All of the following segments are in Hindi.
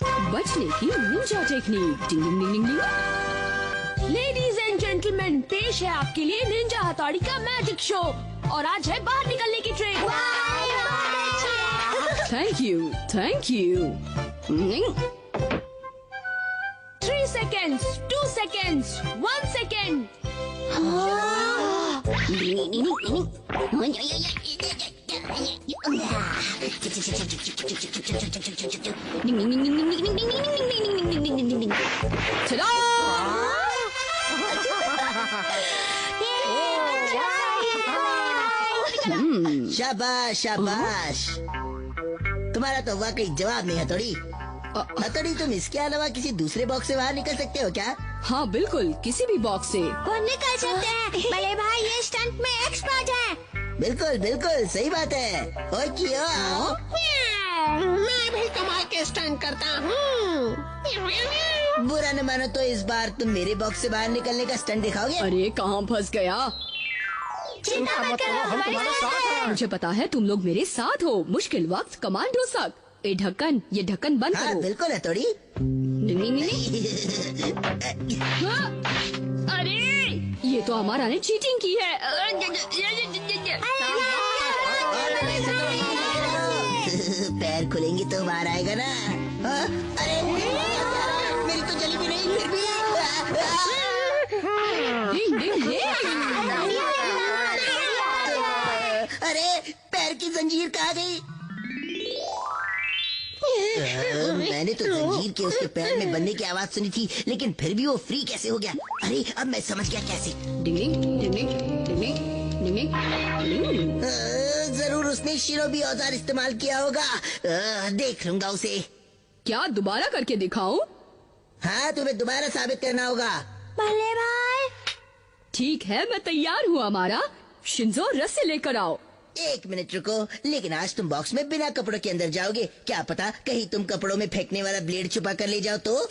बचने की Ninja technique. Ding ding ding ding ding. Ladies and gentleman, पेश है आपके लिए निंजा हथौड़ी का मैजिक शो। और आज है बाहर निकलने की trick. Thank you, thank you. 3 seconds, 2 seconds, 1 second। शाबाश शाबाश, तुम्हारा तो वाकई जवाब नहीं हथौड़ी। हथौड़ी, तुम इसके अलावा किसी दूसरे बॉक्स से बाहर निकल सकते हो क्या? हाँ बिल्कुल, किसी भी बॉक्स से। वो निकल सकते हैं। बड़े भाई ये स्टंट में एक्सपर्ट है। बिल्कुल बिल्कुल सही बात है। और क्यों? मैं भी कमाल के स्टंट करता हूँ। बुरा न मानो तो इस बार तुम मेरे बॉक्स से बाहर निकलने का स्टंट दिखाओगे? अरे कहाँ फंस गया? चिंता मत करो, हम तुम्हारे साथ हैं। मुझे पता है तुम लोग मेरे साथ हो। मुश्किल वक्त कमांडो सक। ये ढक्कन बंद हाँ करो। बिल्कुल हथौड़ी। हाँ, अरे ये तो हमारा ने चीटिंग की है। पैर खुलेंगे तो बाहर आएगा ना। हाँ? अरे मेरी तो जली भी नहीं, फिर भी डिंग डिंग डिंग। अरे पैर की जंजीर कहाँ गई? मैंने तो जंजीर के उसके पैर में बनने की आवाज सुनी थी, लेकिन फिर भी वो फ्री कैसे हो गया? अरे अब मैं समझ गया कैसे। डिंग डिंग डिंग डिंग डिंग डिंग डिंग। जरूर उसने शिरोबी औजार इस्तेमाल किया होगा। देख लूंगा उसे। क्या दोबारा करके दिखाऊं? हाँ, तुम्हें दोबारा साबित करना होगा। भले भाई ठीक है, मैं तैयार हूँ। हमारा शिंजो रस्सी लेकर आओ। 1 मिनट रुको, लेकिन आज तुम बॉक्स में बिना कपड़ों के अंदर जाओगे। क्या पता कहीं तुम कपड़ों में फेंकने वाला ब्लेड छुपा कर ले जाओ तो?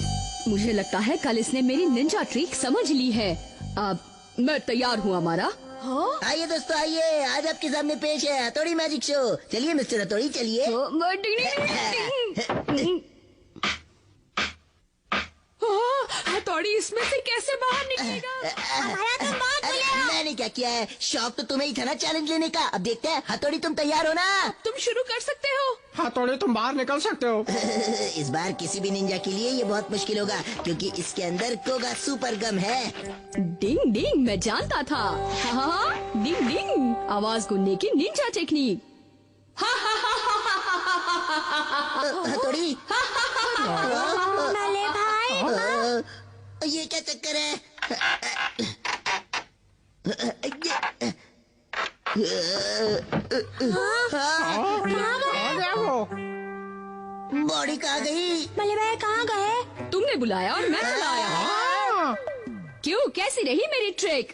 मुझे लगता है कल इसने मेरी निंजा ट्रिक समझ ली है। अब मैं तैयार हूँ हमारा। आइए दोस्तों, आइए, आज आपके सामने पेश है हथौड़ी मैजिक शो। चलिए मिस्टर हथौड़ी, चलिए। हथौड़ी इसमें से कैसे बाहर निकलेगा? हमारा तो बहुत अरे मैंने क्या किया है? शौक तो तुम्हें ही था ना चैलेंज लेने का। अब देखते हैं। हथौड़ी तुम तैयार हो ना? तुम शुरू कर सकते हो। हथौड़ी, तुम बाहर निकल सकते हो। इस बार किसी भी निंजा के लिए ये बहुत मुश्किल होगा, क्योंकि इसके अंदर कोगा सुपर गम है। डिंग डिंग, मैं जानता था। हाँ, डिंग डिंग, आवाज गुनने की निंजा टेक्निक। हथौड़ी, भले भाई ये क्या चक्कर है? बॉडी कहाँ गई? भले भाई कहाँ गए? तुमने बुलाया और मैं बुलाया। क्यों, कैसी रही मेरी ट्रिक?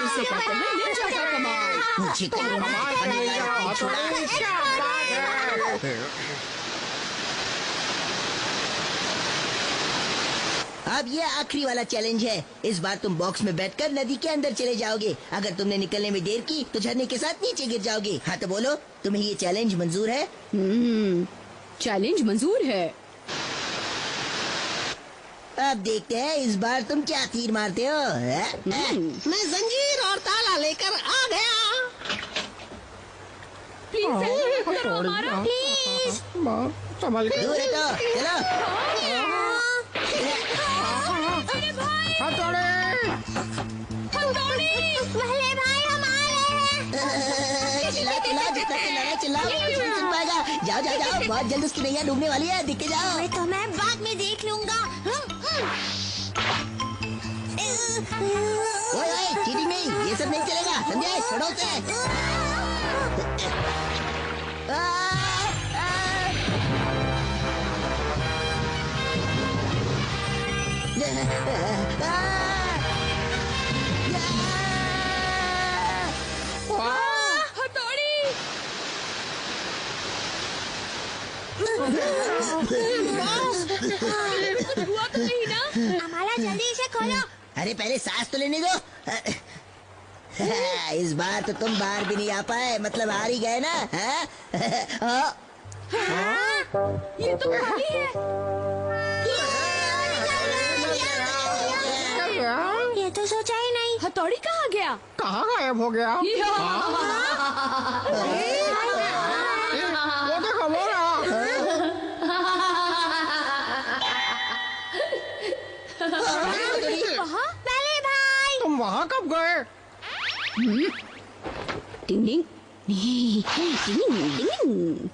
इसे कहते हैं निंजा का कमाल। मुझे तो अब ये आखिरी वाला चैलेंज है। इस बार तुम बॉक्स में बैठकर नदी के अंदर चले जाओगे। अगर तुमने निकलने में देर की तो झरने के साथ नीचे गिर जाओगे। हाँ तो बोलो, तुम्हें ये चैलेंज मंजूर है? चैलेंज मंजूर है। अब देखते हैं इस बार तुम क्या तीर मारते हो। मैं जंजीर और ताला लेकर आ गया। प्लीज हेल्प करो हमारा। प्लीज संभल के। दूर हटो, चलो। अरे भाई, हथौड़ी, भले भाई हम आ रहे हैं। चिल्ला चिल्ला, जितना चिल्लाना चिल्लाओ, कुछ नहीं सुन पाएगा। जाओ जाओ जाओ, बहुत जल्द उसकी नैया डूबने वाली है, दिख के जाओ। मैं तो मैं बाद में देख लूंगा। ओए चीटिंग नहीं, ये सब नहीं चलेगा, समझे? छोड़ो उसे। हथौड़ी। हुआ तो नहीं ना? हमारा जल्दी से खोलो। अरे पहले सांस तो लेने दो। इस बार तो तुम बाहर भी नहीं आ पाए, मतलब हार ही गए ना। हाँ? ये तो खाली है। ये तो सोचा ही नहीं। हथौड़ी कहाँ गया? कहाँ गायब हो गया? वो देखो वो रहा। कहाँ? बड़े भाई तुम वहाँ कब गए? डिंग डिंग डिंग डिंग।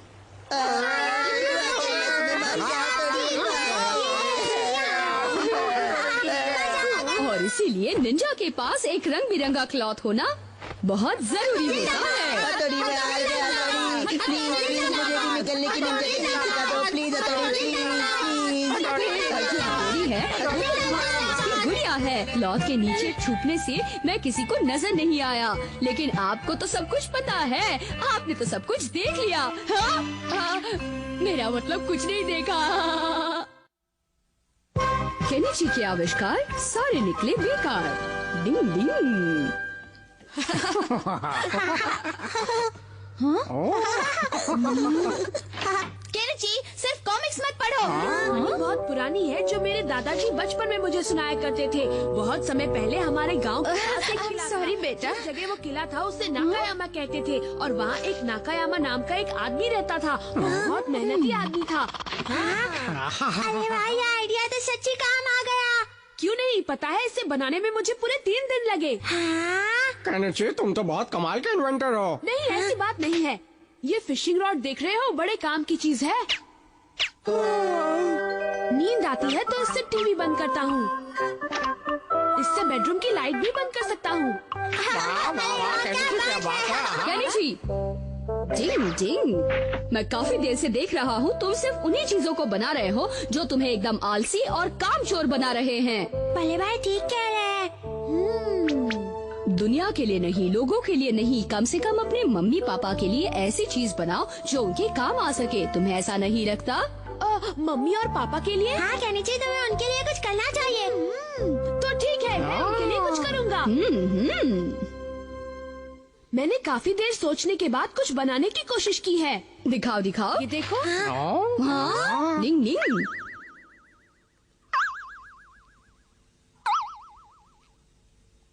और इसीलिए निंजा के पास एक रंग बिरंगा क्लॉथ होना बहुत जरूरी होता है। हथौड़ी में आ गया, हथौड़ी। प्लीज प्लीज मुझे भी निकलने की निंजा टेक्निक सिखा दो प्लीज, हथौड़ी प्लीज प्लीज। हथौड़ी है, गुड़िया है। क्लॉथ के नीचे छुपने से मैं किसी को नजर नहीं आया, लेकिन आपको तो सब कुछ पता है। आपने तो सब कुछ देख लिया। हाँ? हाँ, मेरा मतलब कुछ नहीं देखा। केनिची के आविष्कार सारे निकले बेकार। डिंग डिंग। केनिची सिर्फ कॉमिक्स मत पढ़ो। कहानी बहुत पुरानी है जो मेरे दादाजी बचपन में मुझे सुनाया करते थे। बहुत समय पहले हमारे गांव के पास एक किला था। सॉरी बेटा। जिस जगह वो किला था उसे नाकायामा कहते थे और वहाँ एक नाकायामा नाम का एक आदमी रहता था। वो बहुत मेहनती आदमी था। अरे भाई आइडिया तो सच्ची काम आ गया। क्यों नहीं पता है, इसे बनाने में मुझे पूरे 3 दिन लगे। हाँ? केनिची तुम तो बहुत कमाल के इन्वेंटर हो। नहीं ऐसी बात नहीं है। ये फिशिंग रॉड देख रहे हो, बड़े काम की चीज है। नींद आती है तो इससे टीवी बंद करता हूँ। इससे बेडरूम की लाइट भी बंद कर सकता हूँ। वाह वाह वाह केनिची क्या बात है। केनिची, जिंग जिंग। मैं काफी देर से देख रहा हूँ तुम सिर्फ उन्हीं चीजों को बना रहे हो जो तुम्हें एकदम आलसी और कामचोर बना रहे हैं। बड़े भाई ठीक कह रहे हैं। दुनिया के लिए नहीं, लोगों के लिए नहीं, कम से कम अपने मम्मी पापा के लिए ऐसी चीज बनाओ जो उनके काम आ सके। तुम्हें ऐसा नहीं लगता? मम्मी और पापा के लिए? हाँ केनिची तुम्हें उनके लिए कुछ करना चाहिए। तो ठीक है, मैं उनके लिए कुछ करूँगा। मैंने काफी देर सोचने के बाद कुछ बनाने की कोशिश की है। दिखाओ दिखाओ, ये देखो। हाँ, निंग निंग।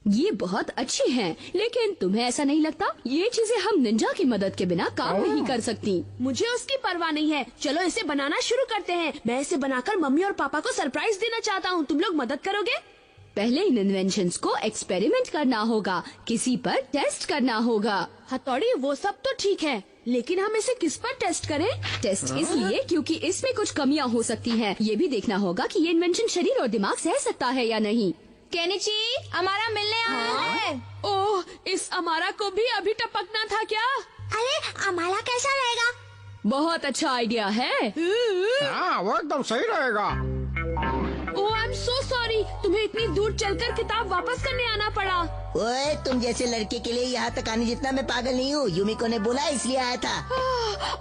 ये बहुत अच्छी हैं, लेकिन तुम्हें ऐसा नहीं लगता ये चीजें हम निंजा की मदद के बिना काम नहीं कर सकती? मुझे उसकी परवाह नहीं है। चलो इसे बनाना शुरू करते हैं। मैं इसे बनाकर मम्मी और पापा को सरप्राइज देना चाहता हूँ। तुम लोग मदद करोगे? पहले इन इन्वेंशंस को एक्सपेरिमेंट करना होगा, किसी पर टेस्ट करना होगा। हथौड़ी वो सब तो ठीक है, लेकिन हम इसे किस पर टेस्ट करें? टेस्ट इसलिए क्योंकि इसमें कुछ कमियां हो सकती हैं। ये भी देखना होगा कि ये इन्वेंशन शरीर और दिमाग सह सकता है या नहीं। केनिची अमारा मिलने आया है। ओह, इस अमारा को भी अभी टपकना था क्या? अरे अमारा कैसा रहेगा? बहुत अच्छा आइडिया है। हाँ वो एकदम सही रहेगा। ओह आई एम सो सॉरी, तुम्हें इतनी दूर चलकर किताब वापस करने आना पड़ा। ओए तुम जैसे लड़के के लिए यहाँ तक आने जितना मैं पागल नहीं हूँ। यूमिको ने बोला इसलिए आया था।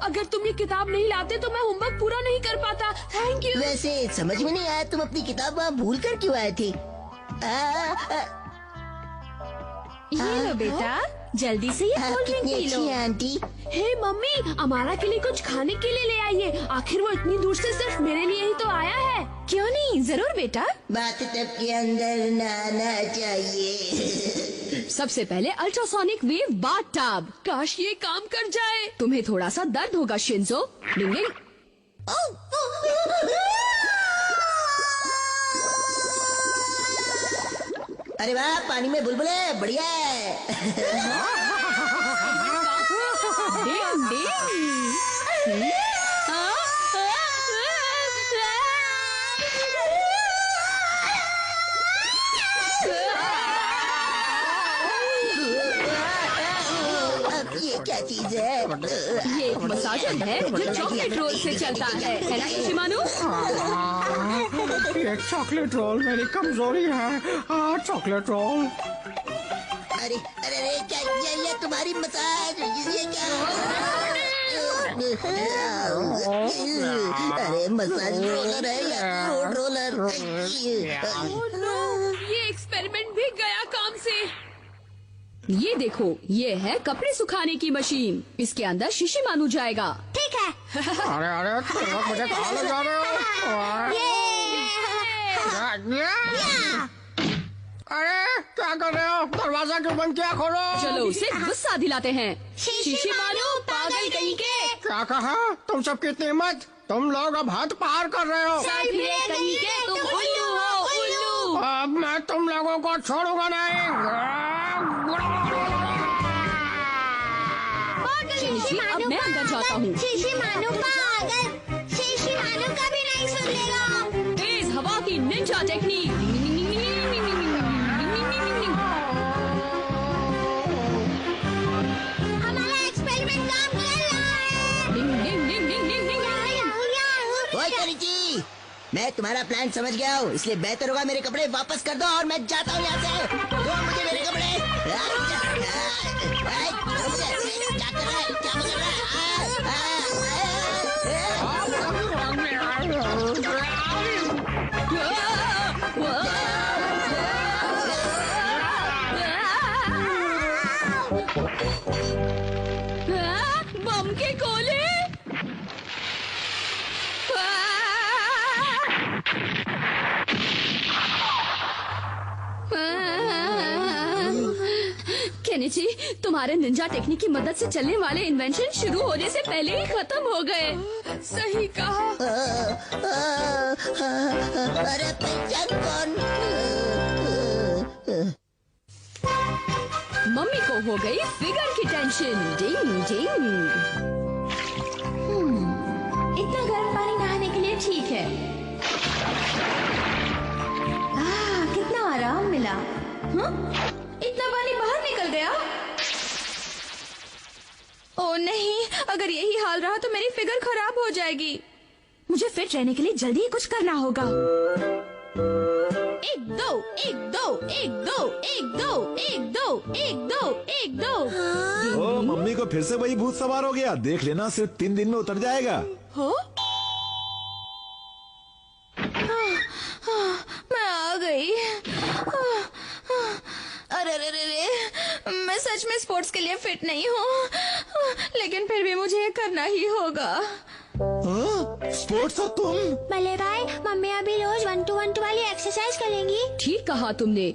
अगर तुम ये किताब नहीं लाते तो मैं होमवर्क पूरा नहीं कर पाता। Thank you. वैसे समझ में नहीं आया तुम अपनी किताब वहाँ भूल कर क्यों आए थे? ये लो बेटा, जल्दी से ये कोल्ड ड्रिंक कितनी पी अच्छी लो। है आंटी। हे मम्मी, अमारा के लिए कुछ खाने के लिए ले आइए। आखिर वो इतनी दूर से सिर्फ मेरे लिए ही तो आया है। क्यों नहीं, जरूर बेटा। बात तब के अंदर नहाना चाहिए। सबसे पहले अल्ट्रासोनिक वेव बाथ टब। काश ये काम कर जाए। तुम्हें थोड़ा सा दर्द होगा शिंजो। डिंग डिंग। अरे वाह, पानी में बुलबुले, बढ़िया है। डिंग डिंग। अब ये क्या चीज है? ये एक मसाजर है जो चॉकलेट रोल से चलता है ना शिमानु? ये चॉकलेट रोल मेरी कमजोरी है। हाँ चॉकलेट रोल। अरे अरे अरे क्या ये तुम्हारी मसाज? ये क्या? अरे मसाज रोलर है या रोड रोलर? ओह नो, ये एक्सपेरिमेंट भी गया काम से। ये देखो, ये है कपड़े सुखाने की मशीन। इसके अंदर शीशी मानू जाएगा। ठीक है। अरे अरे तुम लोग मुझे कहाँ ले जा रहे हो? अरे क्या कर रहे हो? दरवाजा क्यों बंद किया? खोलो। चलो उसे गुस्सा दिलाते हैं। शीशी मानो, पागल कहीं के। क्या कहा? तुम सब कितनी हिम्मत? तुम लोग अब हद पार कर रहे हो। फिरे कहीं के, तुम उल्लू हो, उल्लू। अब मैं तुम लोगों को छोड़ूंगा नहीं। शीशी, अब मैं अंदर जाता हूँ। शीशी मानो पागल, शीशी मानो कभी नहीं सुन लेगा। तेज हवा की निंजा टेक्निक। हमारा एक्सपेरिमेंट काम कर रहा है। ओए करिची, मैं तुम्हारा प्लान समझ गया हूँ, इसलिए बेहतर होगा मेरे कपड़े वापस कर दो और मैं जाता हूँ यहाँ से। दो मुझे मेरे कपड़े। क्या कर रहा है? क्या कर रहा है? बम के गोले। केनिची, तुम्हारे निंजा टेक्निक की मदद से चलने वाले इन्वेंशन शुरू होने से पहले ही खत्म हो गए। सही कहा। अरे पहचान कौन? मम्मी को हो गई फिगर की टेंशन। डिंग डिंग। इतना गर्म पानी नहाने के लिए ठीक है। कितना आराम मिला। इतना पानी बाहर निकल गया। ओ नहीं, अगर यही हाल रहा तो मेरी फिगर खराब हो जाएगी। मुझे फिट रहने के लिए जल्दी ही कुछ करना होगा। 1 2 1 2 1 2 1 2 1 2 1 2 1 2। ओ मम्मी को फिर से वही भूत सवार हो गया। देख लेना, सिर्फ 3 दिन में उतर जाएगा। हो? मैं आ गई। अरे रे रे रे, मैं सच में स्पोर्ट्स के लिए फिट नहीं हूँ, लेकिन फिर भी मुझे ये करना ही होगा। स्पोर्ट्स हो तुम? भले भाई, मम्मी अभी रोज 1 to 1 वाली एक्सरसाइज करेंगी। ठीक कहा तुमने।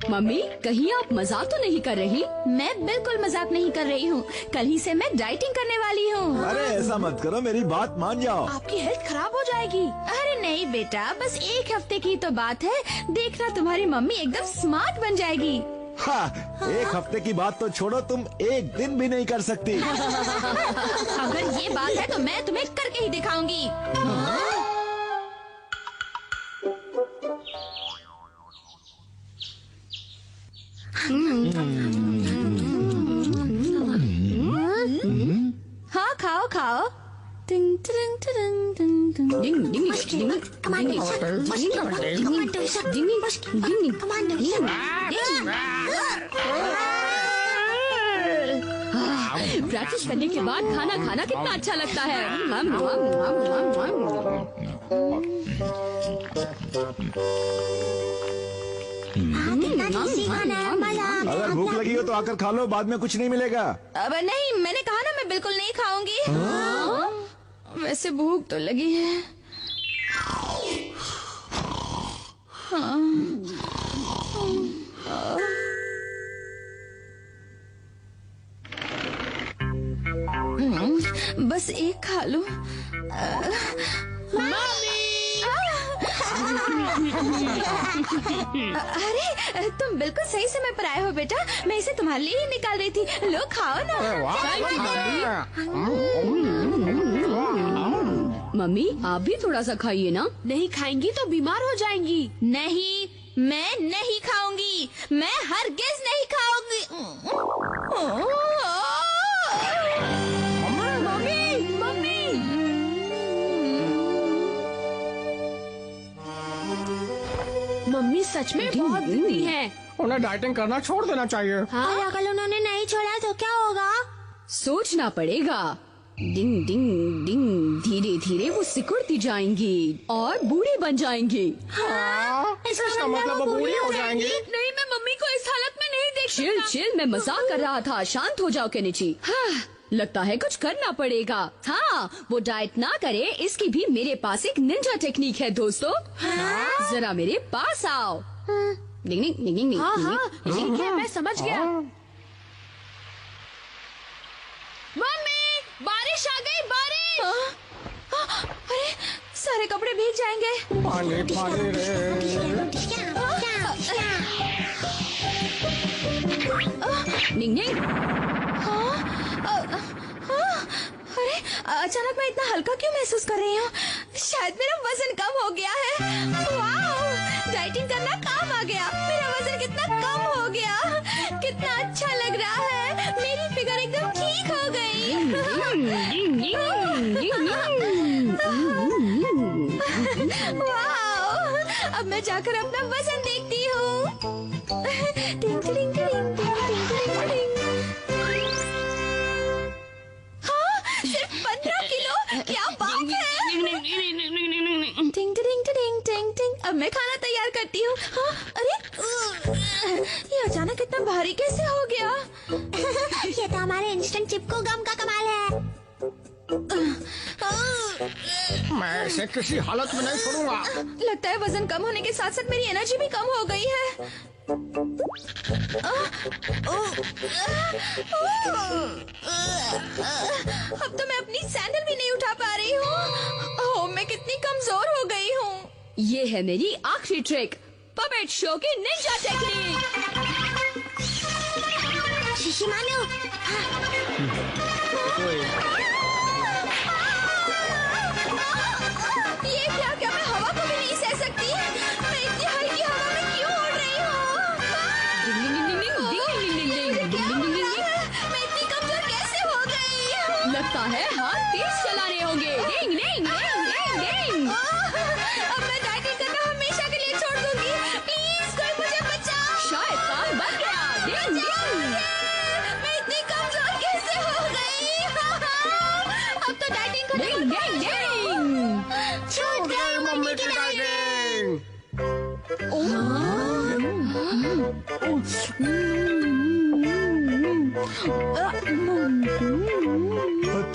मम्मी, कहीं आप मजाक तो नहीं कर रही? मैं बिल्कुल मजाक नहीं कर रही हूँ। कल ही से मैं डाइटिंग करने वाली हूँ। अरे ऐसा मत करो, मेरी बात मान जाओ। आपकी हेल्थ खराब हो जाएगी। अरे नहीं बेटा, बस 1 हफ्ते की तो बात है। देखना तुम्हारी मम्मी एकदम स्मार्ट बन जाएगी। हाँ, 1 हफ्ते की बात तो छोड़ो, तुम 1 दिन भी नहीं कर सकती। अगर ये बात है तो मैं तुम्हें करके ही दिखाऊंगी। हाँ, खाओ खाओ। टिंग टिंग टिंग टिंग टिंग। डिंग डिंग डिंग प्रैक्टिस करने के बाद खाना खाना कितना अच्छा लगता है। अगर भूख लगी हो तो आकर खा लो, बाद में कुछ नहीं मिलेगा। अब नहीं, मैंने कहा ना मैं बिल्कुल नहीं खाऊंगी। वैसे भूख तो लगी है। बस एक खा लूं। अरे तुम बिल्कुल सही समय पर आए हो बेटा। मैं इसे तुम्हारे लिए ही निकाल रही थी। लो खाओ ना। मम्मी, आप भी थोड़ा सा खाइए ना। नहीं खाएंगी तो बीमार हो जाएंगी। नहीं, मैं नहीं खाऊंगी। मैं हरगिज नहीं खाऊंगी। Mummy, mummy. मम्मी सच में बहुत बुरी है। उन्हें डाइटिंग करना छोड़ देना चाहिए। और अगर उन्होंने नहीं छोड़ा तो क्या होगा? सोचना पड़ेगा। डिंग डिंग डिंग, धीरे धीरे वो सिकुड़ती जाएंगी और बूढ़ी बन जाएंगी। इसका मतलब वो बूढ़ी हो जाएंगी। नहीं, मैं मम्मी को इस हालत में नहीं चिल चिल, मैं मजाक कर रहा था। शांत हो जाओ केनिची। हाँ, लगता है कुछ करना पड़ेगा। हाँ, वो डाइट ना करे, इसकी भी मेरे पास एक निंजा टेक्निक है दोस्तों। जरा मेरे पास आओ। डिंग डिंग डिंग डिंग। हाँ हाँ ठीक है, मैं समझ गया। मम्मी, बारिश आ गई, बारिश। अरे सारे कपड़े भीग जाएंगे। पानी पानी रे। डिंग डिंग। अरे अचानक मैं इतना हल्का क्यों महसूस कर रही हूँ? शायद मेरा वजन कम हो गया है। वाओ, डाइटिंग करना काम आ गया। मेरा वजन कितना कम हो गया, कितना अच्छा लग रहा है। मेरी फिगर एकदम ठीक हो गई। वाओ, अब मैं जाकर अपना वजन देखती हूँ। टिंग टिंग टिंग टिंग टिंग टिंग टिंग। हाँ, सिर्फ 15 किलो, क्या बात है। टिंग टिंग टिंग टिंग टिंग। अब मैं खाना तैयार करती हूँ। हाँ, अरे ये अचानक इतना भारी कैसे हो गया? ये तो हमारे इंस्टेंट चिपको गम का कमाल है। मैं इसे किसी हालत में नहीं छोड़ूंगा। लगता है वजन कम होने के साथ साथ मेरी एनर्जी भी कम हो गई है। अब तो मैं अपनी सैंडल भी नहीं उठा पा रही हूँ। ओह, मैं कितनी कमजोर हो गई हूँ। ये है मेरी आखिरी ट्रिक, पपेट शो की निंजा टेक्निक। शिशिमारू, ये क्या मैं हवा को भी नहीं सह सकती? मैं इतनी हल्की हवा में क्यों उड़ रही हूँ? मैं इतनी कमजोर कैसे हो गई? लगता है हाथ तेज चलाने होंगे। डिंग डिंग डिंग डिंग डिंग। अब मैं डाइटिंग करना हमेशा के लिए छोड़ दूंगी। प्लीज कोई मुझे बचाओ। शायद काम बन गया। डिंग डिंग। मैं इतनी कमजोर कैसे हो गई? अब तो डाइटिंग करने डिंग डिंग डिंग। छूट गई मम्मी की डाइटिंग।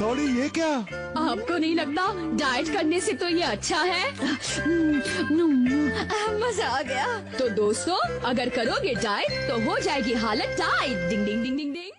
थोड़ी ये क्या? आपको नहीं लगता डाइट करने से तो ये अच्छा है? मजा आ गया। तो दोस्तों, अगर करोगे डाइट तो हो जाएगी हालत टाइट। डिंग डिंग डिंग डिंग डिंग।